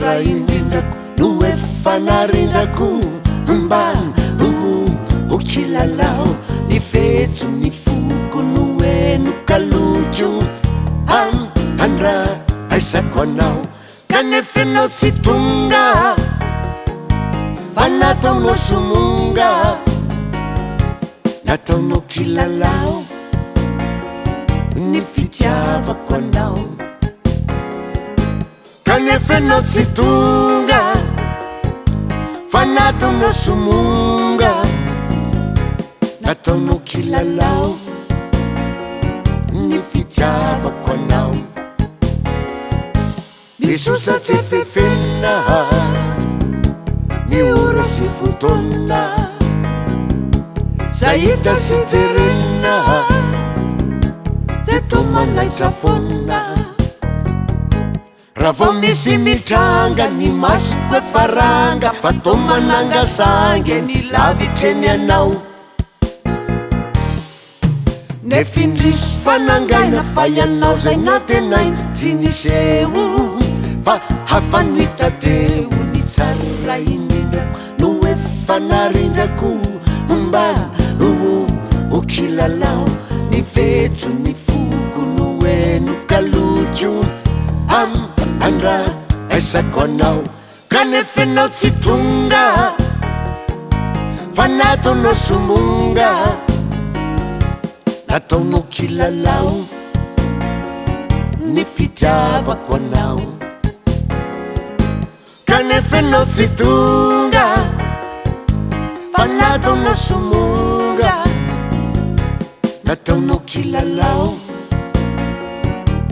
tsara indrindrako no efa narindrako mba ho kilalao ny fetso ny foko no eno kalotro andra aisako anao kanefa anao tsy tonga fa nataonao somonga nataonao kilalao ny fitiavako anao kanefa anao tsy tonga fa nataonao somonga nataonao kilalao ny fitiavako anao misosa tsy fefena ny ora sy fotoana zahita sy jerena de to manaitra foana raha vao misy mitranga ny masoko efaranga fa to mananga sange ny lavitreny anao nefindrisy fanangaina fa ianao zay natenaina tsy niseho fa hafanitadeo ny tsara indrindrako no efa narindrako mba ho kilalao ny fetso ny foko no eno kalotro andra aisako anao kanefa anao tsy tonga fa nataonao somonga nataonao kilalao ny fitiavako anao kanefa anao tsy tonga fa nataonao somonga nataonao kilalao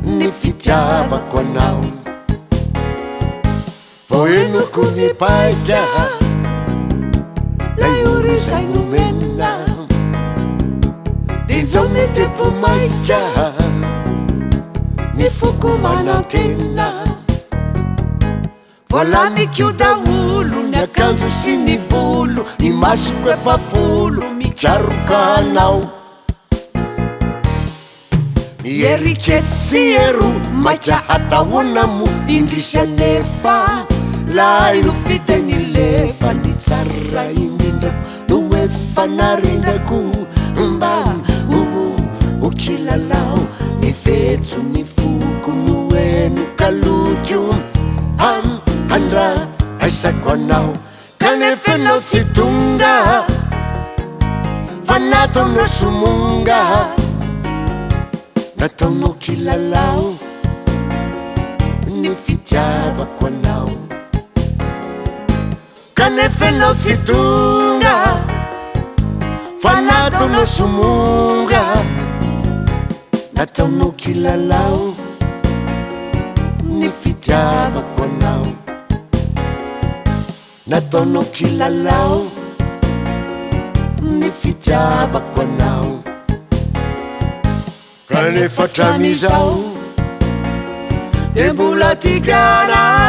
ny fitiavako anao vao enoko mipaika lay ora zay nomena izao metempo maika ny foko manantena vola mikiodaolo ny akanjo sy ny volo ny masoko efa folo mitraroka anao mierikety sy ero maika hatahoana mo indrisy anefa lay no fiteny lefa ny tsara indrindrako no efa narindrako mba ho kilalao ny fetso ny foko no eno kalotro andra aisako anao kanefa anao tsy tonga fa nataonao somonga nataonao kilalao ny fitiavako anao kanefa anao tsy tonga fa nataonao somonga nataonao kilalao ny fitiavako anao nataonao kilalao ny fitiavako anao kanefa hatramizao de mbola tigrana